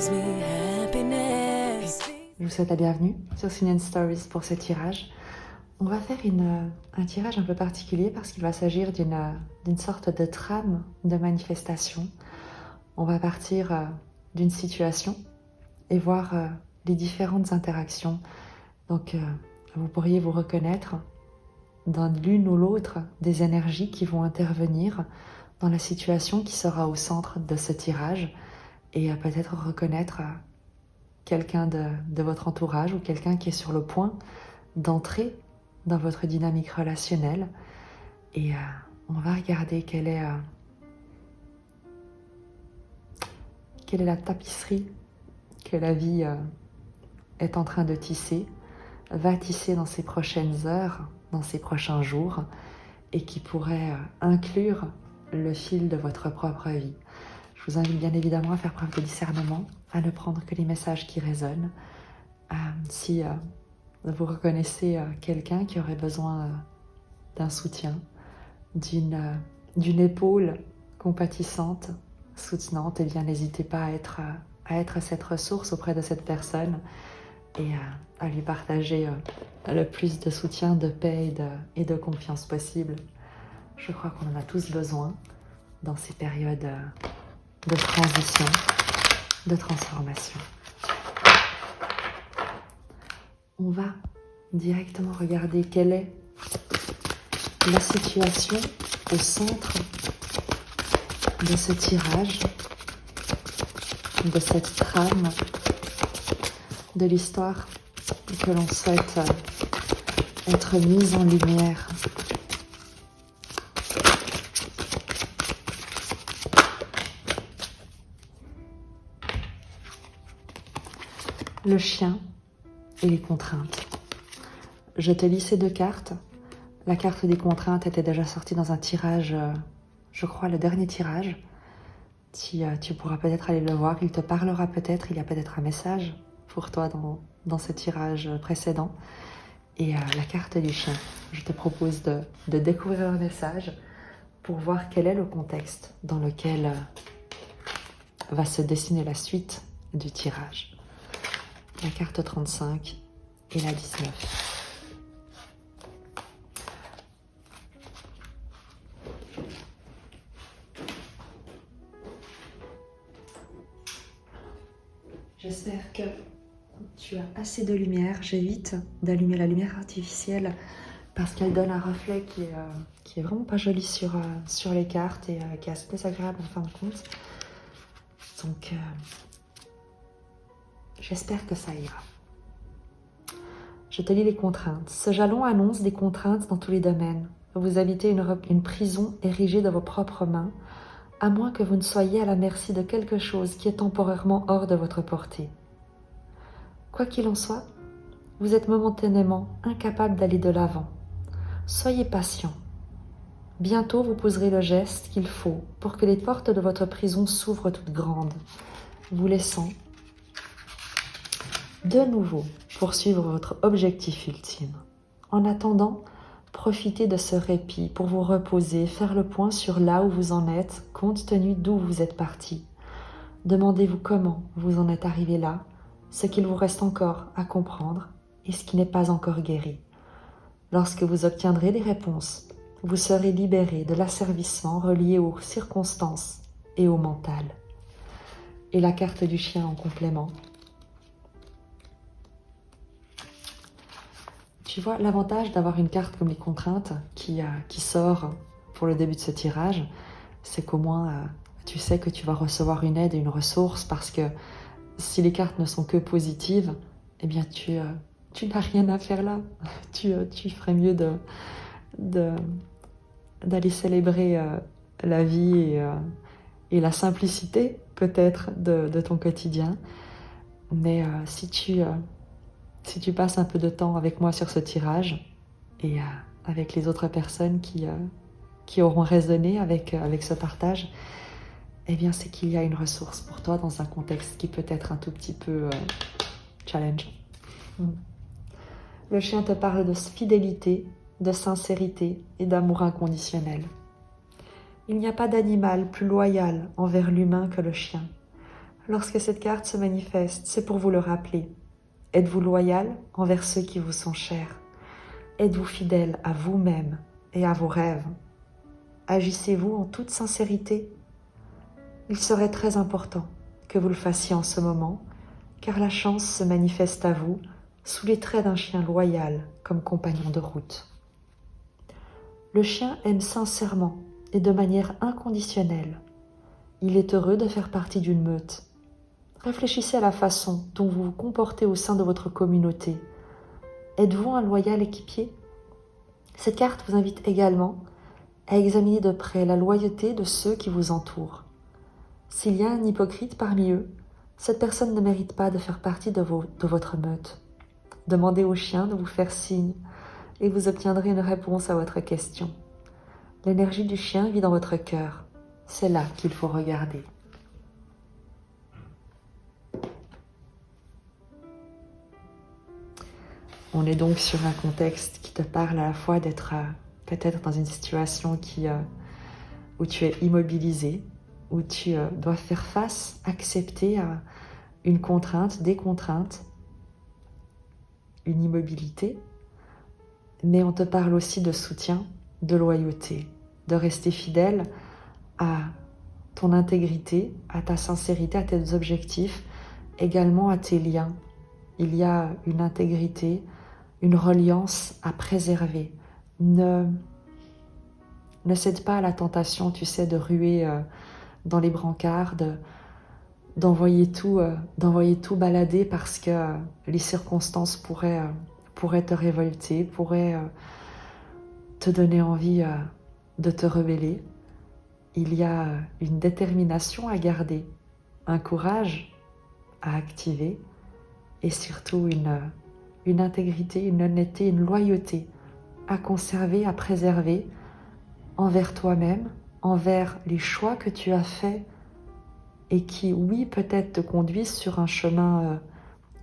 Je vous souhaite la bienvenue sur Sinen Stories pour ce tirage. On va faire un tirage un peu particulier parce qu'il va s'agir d'une sorte de trame de manifestation. On va partir d'une situation et voir les différentes interactions. Donc vous pourriez vous reconnaître dans l'une ou l'autre des énergies qui vont intervenir dans la situation qui sera au centre de ce tirage et peut-être reconnaître quelqu'un de votre entourage ou quelqu'un qui est sur le point d'entrer dans votre dynamique relationnelle. Et on va regarder quelle est la tapisserie que la vie est en train de tisser, va tisser dans ces prochaines heures, dans ces prochains jours, et qui pourrait inclure le fil de votre propre vie. Je vous invite bien évidemment à faire preuve de discernement, à ne prendre que les messages qui résonnent. Si vous reconnaissez quelqu'un qui aurait besoin d'un soutien, d'une épaule compatissante, soutenante, eh bien n'hésitez pas à être cette ressource auprès de cette personne et à lui partager le plus de soutien, de paix et de confiance possible. Je crois qu'on en a tous besoin dans ces périodes de transition, de transformation. On va directement regarder quelle est la situation au centre de ce tirage, de cette trame, de l'histoire que l'on souhaite être mise en lumière. Le chien et les contraintes. Je te lis ces deux cartes. La carte des contraintes était déjà sortie dans un tirage, je crois le dernier tirage. Tu pourras peut-être aller le voir, il te parlera peut-être, il y a peut-être un message pour toi dans ce tirage précédent. Et la carte du chien, je te propose de découvrir le message pour voir quel est le contexte dans lequel va se dessiner la suite du tirage. La carte 35 et la 19. J'espère que tu as assez de lumière. J'évite d'allumer la lumière artificielle parce qu'elle donne un reflet qui est vraiment pas joli sur les cartes et qui est assez désagréable en fin de compte. Donc, j'espère que ça ira. Je te lis les contraintes. Ce jalon annonce des contraintes dans tous les domaines. Vous habitez une prison érigée de vos propres mains, à moins que vous ne soyez à la merci de quelque chose qui est temporairement hors de votre portée. Quoi qu'il en soit, vous êtes momentanément incapable d'aller de l'avant. Soyez patient. Bientôt, vous poserez le geste qu'il faut pour que les portes de votre prison s'ouvrent toutes grandes, vous laissant de nouveau poursuivre votre objectif ultime. En attendant, profitez de ce répit pour vous reposer, faire le point sur là où vous en êtes, compte tenu d'où vous êtes parti. Demandez-vous comment vous en êtes arrivé là, ce qu'il vous reste encore à comprendre et ce qui n'est pas encore guéri. Lorsque vous obtiendrez des réponses, vous serez libéré de l'asservissement relié aux circonstances et au mental. Et la carte du chien en complément. Tu vois, l'avantage d'avoir une carte comme les contraintes qui sort pour le début de ce tirage, c'est qu'au moins tu sais que tu vas recevoir une aide et une ressource parce que si les cartes ne sont que positives, eh bien tu n'as rien à faire là. Tu ferais mieux d'aller célébrer la vie et la simplicité peut-être de ton quotidien. Mais si tu passes un peu de temps avec moi sur ce tirage et avec les autres personnes qui auront résonné avec ce partage, eh bien c'est qu'il y a une ressource pour toi dans un contexte qui peut être un tout petit peu challenge. Le chien te parle de fidélité, de sincérité et d'amour inconditionnel. Il n'y a pas d'animal plus loyal envers l'humain que le chien. lorsque cette carte se manifeste, c'est pour vous le rappeler. Êtes-vous loyal envers ceux qui vous sont chers? Êtes-vous fidèle à vous-même et à vos rêves? Agissez-vous en toute sincérité? Il serait très important que vous le fassiez en ce moment, car la chance se manifeste à vous sous les traits d'un chien loyal comme compagnon de route. Le chien aime sincèrement et de manière inconditionnelle. Il est heureux de faire partie d'une meute. Réfléchissez à la façon dont vous vous comportez au sein de votre communauté. Êtes-vous un loyal équipier? Cette carte vous invite également à examiner de près la loyauté de ceux qui vous entourent. S'il y a un hypocrite parmi eux, cette personne ne mérite pas de faire partie de votre meute. Demandez au chien de vous faire signe et vous obtiendrez une réponse à votre question. L'énergie du chien vit dans votre cœur. C'est là qu'il faut regarder. On est donc sur un contexte qui te parle à la fois d'être peut-être dans une situation où tu es immobilisé, où tu dois faire face, accepter à une contrainte, des contraintes, une immobilité, mais on te parle aussi de soutien, de loyauté, de rester fidèle à ton intégrité, à ta sincérité, à tes objectifs, également à tes liens. Il y a une intégrité, une reliance à préserver. Ne cède pas à la tentation, tu sais, de ruer dans les brancards, d'envoyer tout balader parce que les circonstances pourraient te révolter, pourraient te donner envie de te rebeller. Il y a une détermination à garder, un courage à activer et surtout une intégrité, une honnêteté, une loyauté à conserver, à préserver envers toi-même, envers les choix que tu as faits et qui, oui, peut-être te conduisent sur un chemin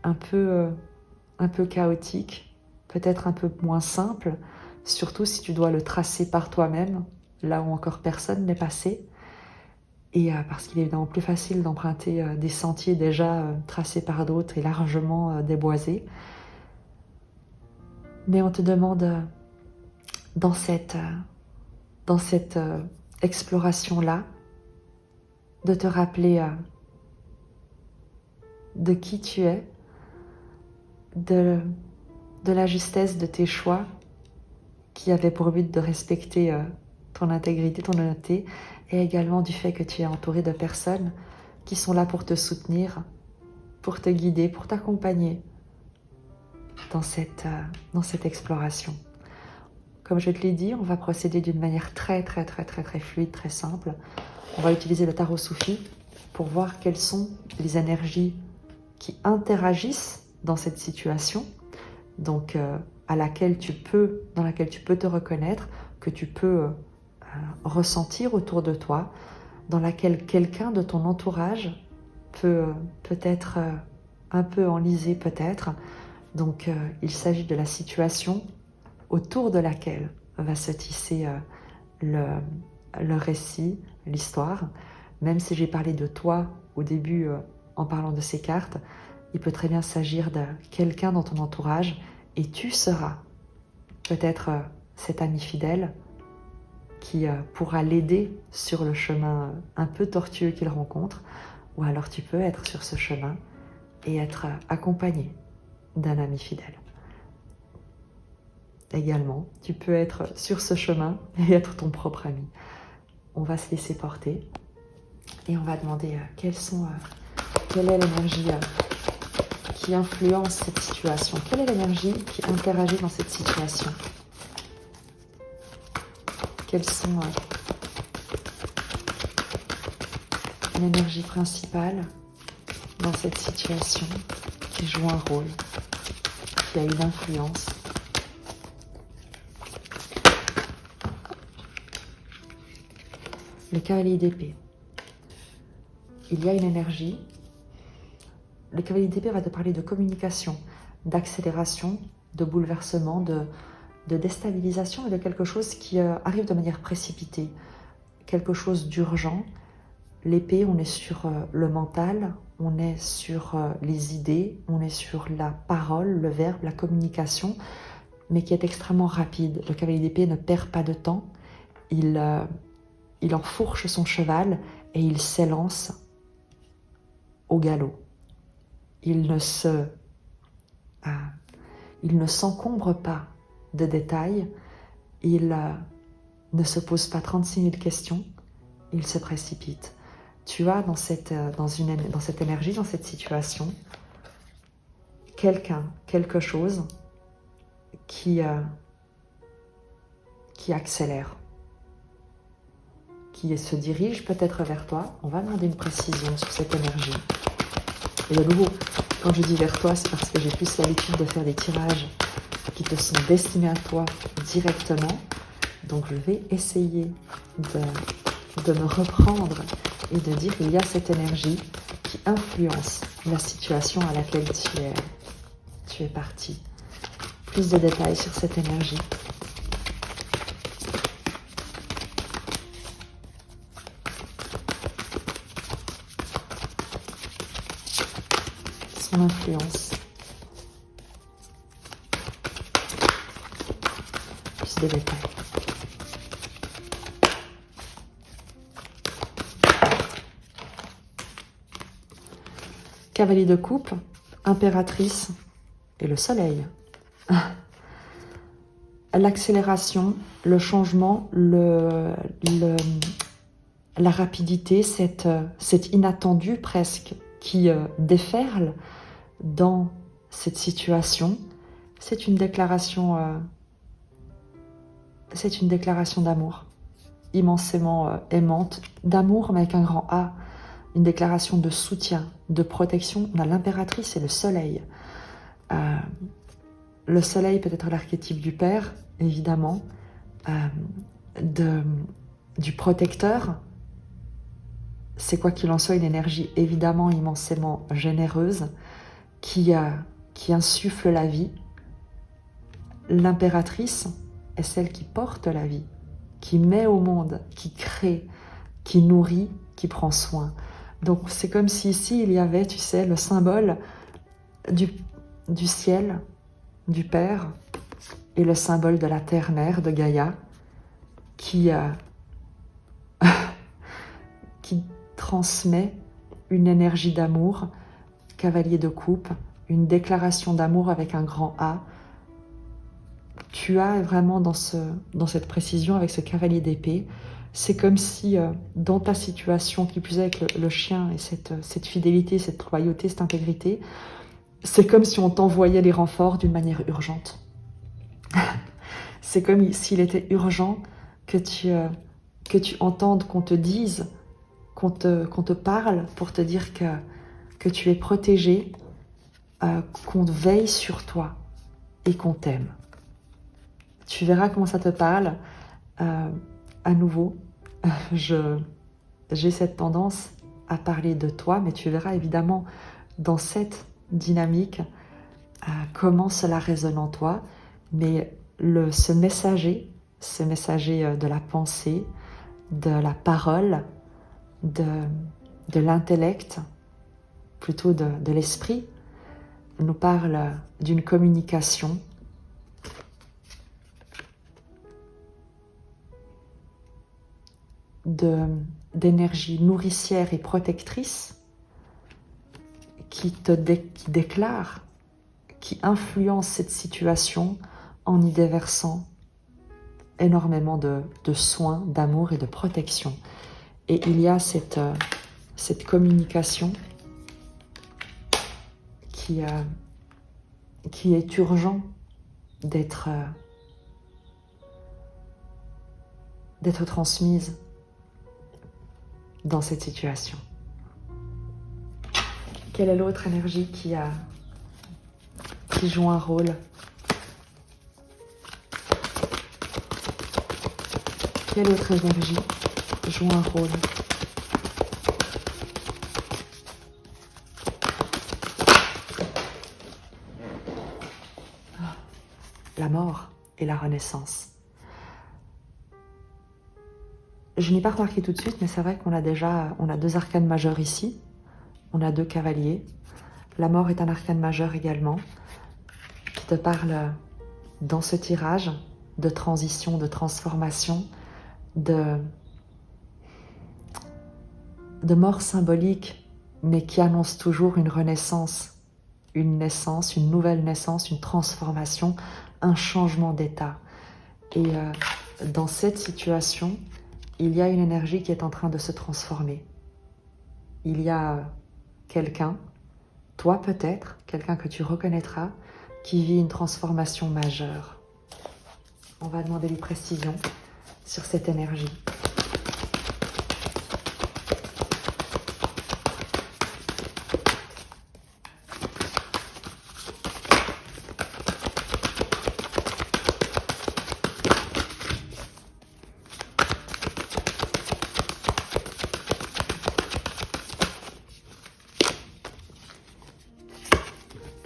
un peu chaotique, peut-être un peu moins simple, surtout si tu dois le tracer par toi-même, là où encore personne n'est passé. Et parce qu'il est évidemment plus facile d'emprunter des sentiers déjà tracés par d'autres et largement déboisés. Mais on te demande dans cette exploration-là de te rappeler de qui tu es, de la justesse de tes choix qui avaient pour but de respecter ton intégrité, ton honnêteté, et également du fait que tu es entouré de personnes qui sont là pour te soutenir, pour te guider, pour t'accompagner dans cette exploration. Comme je te l'ai dit, on va procéder d'une manière très fluide, très simple. On va utiliser le tarot Soufi pour voir quelles sont les énergies qui interagissent dans cette situation, donc dans laquelle tu peux te reconnaître, que tu peux ressentir autour de toi, dans laquelle quelqu'un de ton entourage peut être un peu enlisé peut-être. Donc il s'agit de la situation autour de laquelle va se tisser le récit, l'histoire. Même si j'ai parlé de toi au début en parlant de ces cartes, il peut très bien s'agir de quelqu'un dans ton entourage et tu seras peut-être cet ami fidèle qui pourra l'aider sur le chemin un peu tortueux qu'il rencontre, ou alors tu peux être sur ce chemin et être accompagné d'un ami fidèle. Également, tu peux être sur ce chemin et être ton propre ami. On va se laisser porter et on va demander quelle est l'énergie qui influence cette situation, quelle est l'énergie qui interagit dans cette situation. Quelles sont l'énergie principale dans cette situation qui joue un rôle, qui a une influence. Le cavalier d'épée. Il y a une énergie. Le cavalier d'épée va te parler de communication, d'accélération, de bouleversement, de déstabilisation et de quelque chose qui arrive de manière précipitée, quelque chose d'urgent. L'épée, on est sur le mental, on est sur les idées, on est sur la parole, le verbe, la communication, mais qui est extrêmement rapide. Le cavalier d'épée ne perd pas de temps, il enfourche son cheval et il s'élance au galop. Il ne s'encombre pas de détails, il ne se pose pas 36 000 questions, il se précipite. Tu as dans cette énergie, dans cette situation, quelque chose qui accélère, qui se dirige peut-être vers toi. On va demander une précision sur cette énergie. Et de nouveau, quand je dis vers toi, c'est parce que j'ai plus l'habitude de faire des tirages qui te sont destinés à toi directement. Donc je vais essayer de me reprendre et de dire qu'il y a cette énergie qui influence la situation à laquelle tu es parti. Plus de détails sur cette énergie. Son influence. Plus de détails. Cavalier de coupe, impératrice et le soleil. L'accélération, le changement, la rapidité, cet inattendu presque qui déferle dans cette situation, c'est une déclaration d'amour, immensément aimante, d'amour mais avec un grand A, une déclaration de soutien, de protection. On a l'impératrice et le soleil. Le soleil peut être l'archétype du père, évidemment, du protecteur. C'est quoi qu'il en soit une énergie évidemment immensément généreuse qui insuffle la vie. L'impératrice est celle qui porte la vie, qui met au monde, qui crée, qui nourrit, qui prend soin. Donc c'est comme si ici il y avait, tu sais, le symbole du ciel, du Père, et le symbole de la terre-mère, de Gaïa, qui transmet une énergie d'amour, cavalier de coupe, une déclaration d'amour avec un grand A. Tu as vraiment dans cette précision avec ce cavalier d'épée, c'est comme si dans ta situation, qui plus est avec le chien et cette fidélité, cette loyauté, cette intégrité, c'est comme si on t'envoyait les renforts d'une manière urgente. C'est comme s'il était urgent que tu entendes, qu'on te dise, qu'on te parle pour te dire que tu es protégé, qu'on veille sur toi et qu'on t'aime. Tu verras comment ça te parle. À nouveau, j'ai cette tendance à parler de toi, mais tu verras évidemment dans cette dynamique comment cela résonne en toi. Mais ce messager de la pensée, de la parole, de l'intellect, plutôt de l'esprit, nous parle d'une communication d'énergie nourricière et protectrice qui déclare, qui influence cette situation en y déversant énormément de soins, d'amour et de protection. Et il y a cette communication qui est urgent d'être transmise dans cette situation. Quelle est l'autre énergie qui joue un rôle? Quelle autre énergie joue un rôle? La mort et la renaissance. Je n'ai pas remarqué tout de suite, mais c'est vrai qu'on a deux arcanes majeurs ici. on a 2 cavaliers. La mort est un arcane majeur également, qui te parle dans ce tirage de transition, de transformation, de mort symbolique, mais qui annonce toujours une renaissance, une naissance, une nouvelle naissance, une transformation, un changement d'état. Et dans cette situation, il y a une énergie qui est en train de se transformer. Il y a quelqu'un, toi peut-être, quelqu'un que tu reconnaîtras, qui vit une transformation majeure. On va demander des précisions sur cette énergie.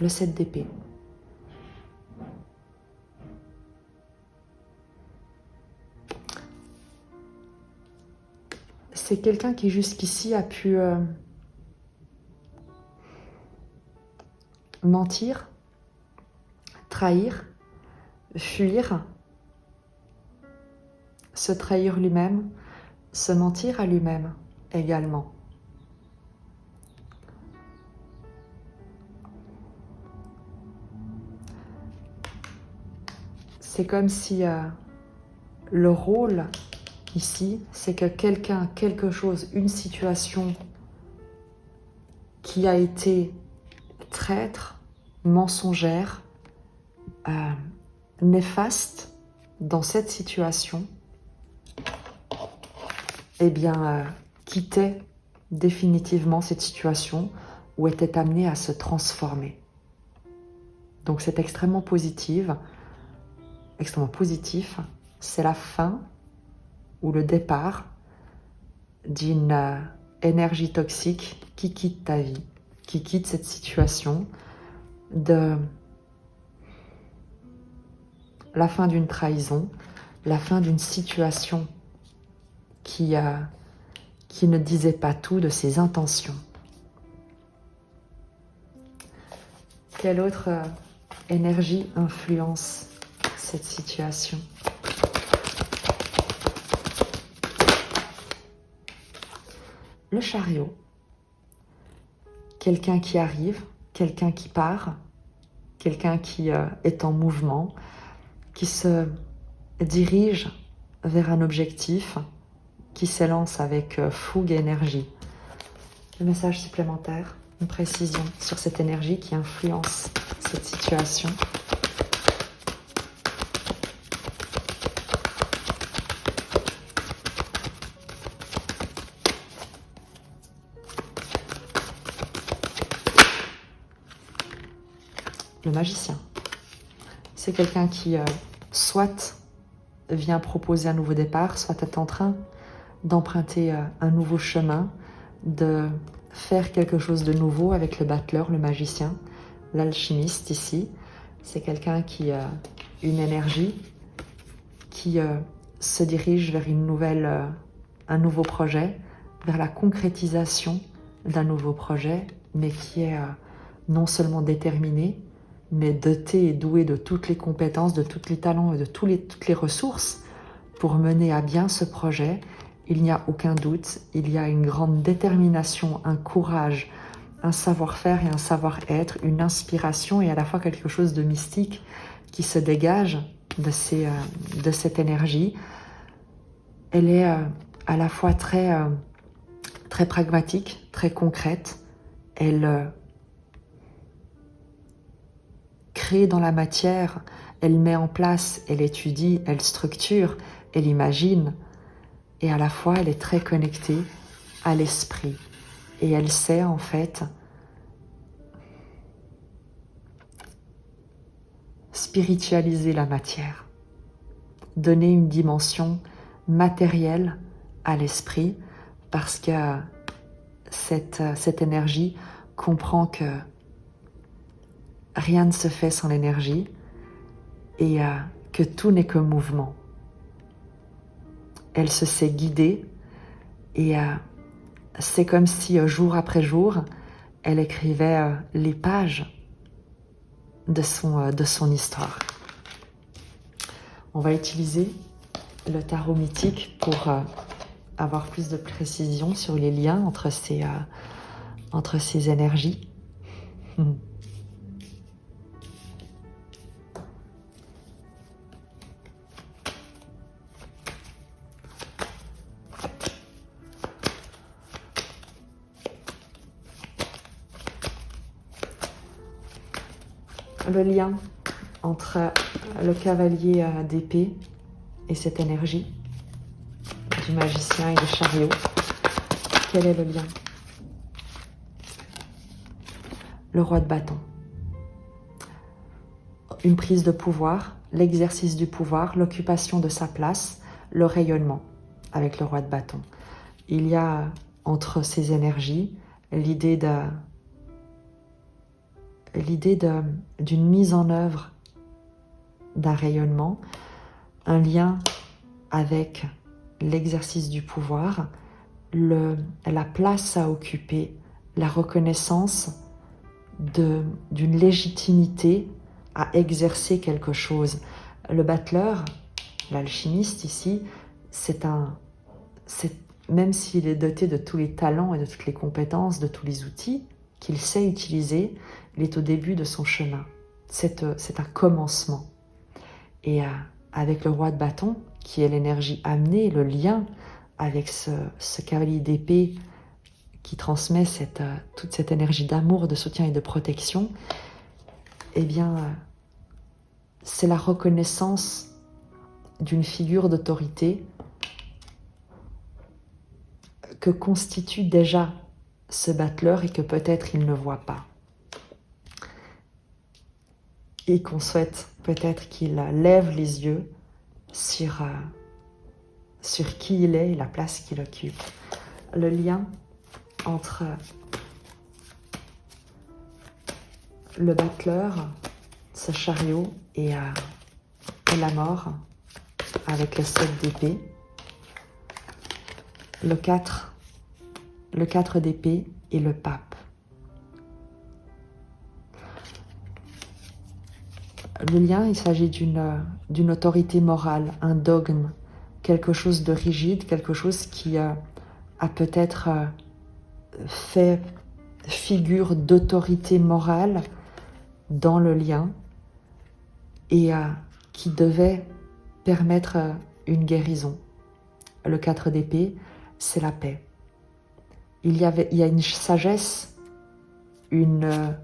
Le 7 d'épée. C'est quelqu'un qui jusqu'ici a pu mentir, trahir, fuir, se trahir lui-même, se mentir à lui-même également. C'est comme si le rôle ici, c'est que quelqu'un, quelque chose, une situation qui a été traître, mensongère, néfaste dans cette situation, eh bien, quittait définitivement cette situation ou était amené à se transformer. Donc c'est extrêmement positif. C'est la fin ou le départ d'une énergie toxique qui quitte ta vie, qui quitte cette situation, de la fin d'une trahison, la fin d'une situation qui ne disait pas tout de ses intentions. Quelle autre énergie influence cette situation? Le chariot. Quelqu'un qui arrive, quelqu'un qui part, quelqu'un qui est en mouvement, qui se dirige vers un objectif, qui s'élance avec fougue et énergie. Le message supplémentaire, une précision sur cette énergie qui influence cette situation. Le magicien, c'est quelqu'un qui soit vient proposer un nouveau départ, soit est en train d'emprunter un nouveau chemin, de faire quelque chose de nouveau avec le battleur, le magicien, l'alchimiste ici. C'est quelqu'un qui a une énergie, qui se dirige vers un nouveau projet, vers la concrétisation d'un nouveau projet, mais qui est non seulement déterminé, mais doté et doué de toutes les compétences, de tous les talents et de toutes les ressources pour mener à bien ce projet. Il n'y a aucun doute, il y a une grande détermination, un courage, un savoir-faire et un savoir-être, une inspiration et à la fois quelque chose de mystique qui se dégage de cette énergie. Elle est à la fois très pragmatique, très concrète. Elle crée dans la matière, elle met en place, elle étudie, elle structure, elle imagine. Et à la fois, elle est très connectée à l'esprit. Et elle sait en fait spiritualiser la matière, donner une dimension matérielle à l'esprit, parce que cette énergie comprend que rien ne se fait sans l'énergie et que tout n'est que mouvement. Elle se sait guider et c'est comme si jour après jour, elle écrivait les pages de son histoire. On va utiliser le tarot mythique pour avoir plus de précision sur les liens entre ces énergies. Le lien entre le cavalier d'épée et cette énergie du magicien et du chariot. Quel est le lien? Le roi de bâton. Une prise de pouvoir, l'exercice du pouvoir, l'occupation de sa place, le rayonnement avec le roi de bâton. Il y a entre ces énergies l'idée d'une mise en œuvre d'un rayonnement, un lien avec l'exercice du pouvoir, la place à occuper, la reconnaissance d'une légitimité à exercer quelque chose. Le battleur, l'alchimiste ici, même s'il est doté de tous les talents et de toutes les compétences, de tous les outils qu'il sait utiliser, il est au début de son chemin. C'est un commencement. Et avec le roi de bâton, qui est l'énergie amenée, le lien avec ce cavalier d'épée qui transmet toute cette énergie d'amour, de soutien et de protection, eh bien, c'est la reconnaissance d'une figure d'autorité que constitue déjà ce battleur et que peut-être il ne voit pas. Et qu'on souhaite peut-être qu'il lève les yeux sur qui il est et la place qu'il occupe. Le lien entre le battleur, ce chariot et la mort avec le 7 d'épée, le 4 d'épée et le pape. Le lien, il s'agit d'une autorité morale, un dogme, quelque chose de rigide, quelque chose qui a peut-être fait figure d'autorité morale dans le lien et qui devait permettre une guérison. Le 4 d'épée, c'est la paix. Il y a une sagesse, une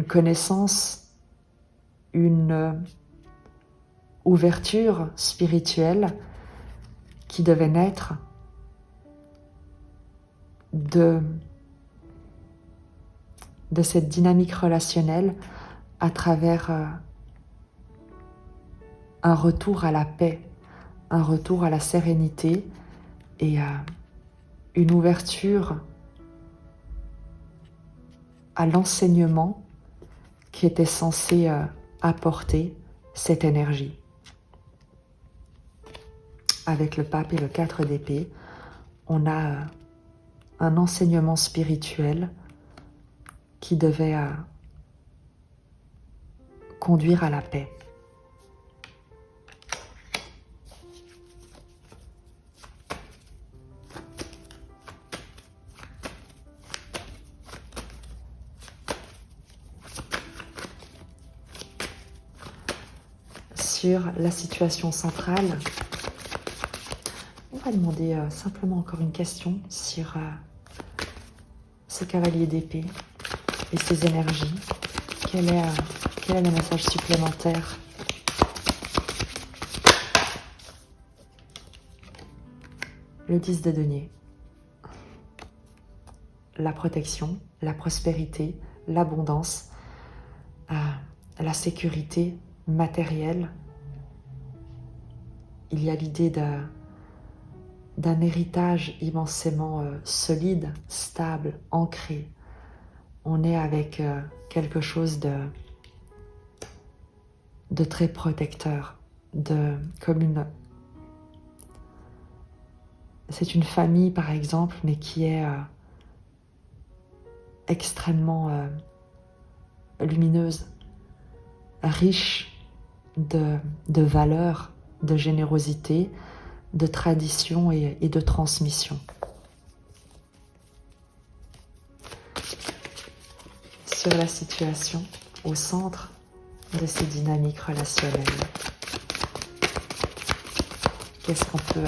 connaissance, une ouverture spirituelle qui devait naître de cette dynamique relationnelle à travers un retour à la paix, un retour à la sérénité et une ouverture à l'enseignement qui était censé apporter cette énergie. Avec le pape et le 4 d'épée, on a un enseignement spirituel qui devait conduire à la paix. Sur la situation centrale, on va demander simplement encore une question sur ce cavalier d'épée et ses énergies. Quel est le message supplémentaire? Le 10 de denier. La protection, la prospérité, l'abondance, la sécurité matérielle. Il y a l'idée d'un héritage immensément solide, stable, ancré. On est avec quelque chose de très protecteur, c'est une famille par exemple, mais qui est extrêmement lumineuse, riche de valeurs, de générosité, de tradition et de transmission. Sur la situation au centre de ces dynamiques relationnelles, qu'est-ce qu'on peut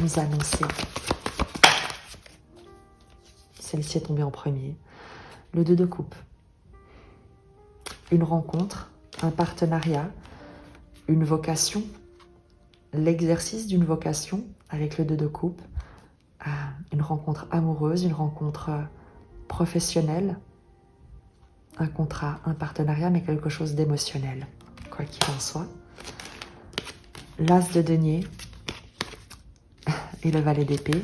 nous annoncer? Celle-ci est tombée en premier. Le 2 de coupe. Une rencontre, un partenariat, une vocation, l'exercice d'une vocation avec le 2 de coupe, une rencontre amoureuse, une rencontre professionnelle, un contrat, un partenariat, mais quelque chose d'émotionnel, quoi qu'il en soit. L'as de denier et le valet d'épée,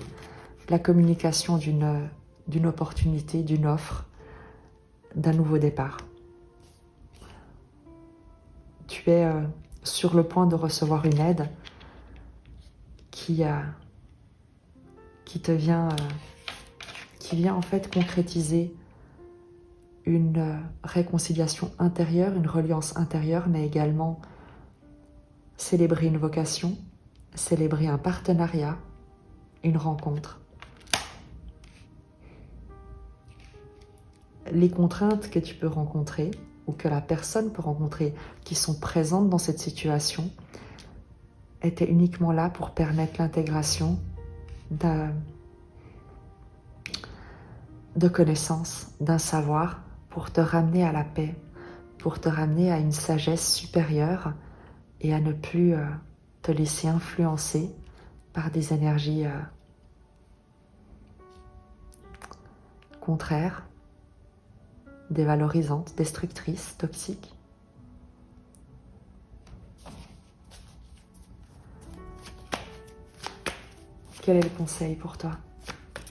la communication d'une opportunité, d'une offre, d'un nouveau départ. Tu es sur le point de recevoir une aide qui vient en fait concrétiser une réconciliation intérieure, une reliance intérieure, mais également célébrer une vocation, célébrer un partenariat, une rencontre. Les contraintes que tu peux rencontrer ou que la personne peut rencontrer qui sont présentes dans cette situation étaient uniquement là pour permettre l'intégration de connaissances, d'un savoir, pour te ramener à la paix, pour te ramener à une sagesse supérieure et à ne plus te laisser influencer par des énergies contraires, dévalorisantes, destructrices, toxiques. Quel est le conseil pour toi?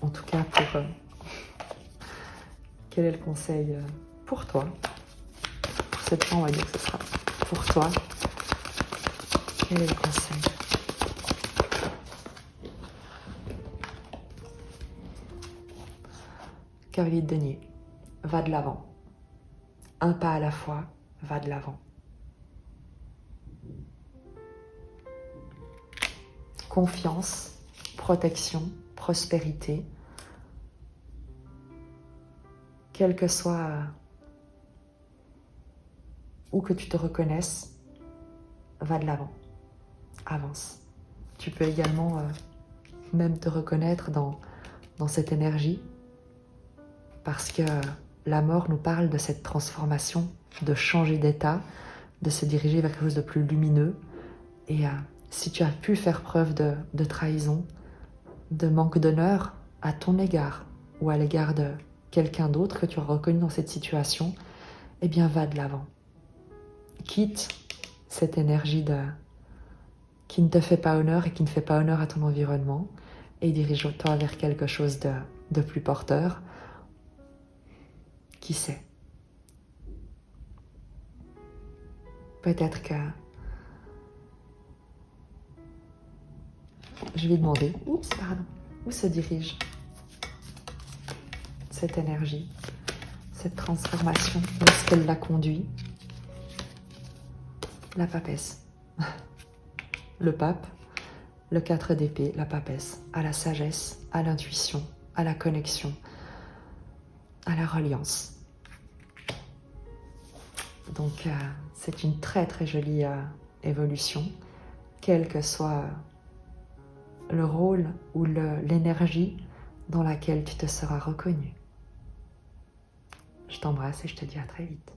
En tout cas, quel est le conseil pour toi? Pour cette fois, on va dire que ce sera pour toi. Quel est le conseil? Cavalier de denier, va de l'avant. Un pas à la fois, va de l'avant. Confiance, protection, prospérité, quel que soit où que tu te reconnaisses, va de l'avant, avance. Tu peux également même te reconnaître dans cette énergie, parce que la mort nous parle de cette transformation, de changer d'état, de se diriger vers quelque chose de plus lumineux. Et si tu as pu faire preuve de trahison, de manque d'honneur à ton égard ou à l'égard de quelqu'un d'autre que tu as reconnu dans cette situation, eh bien va de l'avant. Quitte cette énergie qui ne te fait pas honneur et qui ne fait pas honneur à ton environnement et dirige-toi vers quelque chose de plus porteur. Qui sait? Peut-être que je vais demander, où se dirige cette énergie, cette transformation, où est-ce qu'elle la conduit? La papesse, le pape, le 4 d'épée, la papesse, à la sagesse, à l'intuition, à la connexion, à la reliance. Donc c'est une très très jolie évolution, quel que soit le rôle ou l'énergie dans laquelle tu te seras reconnu. Je t'embrasse et je te dis à très vite.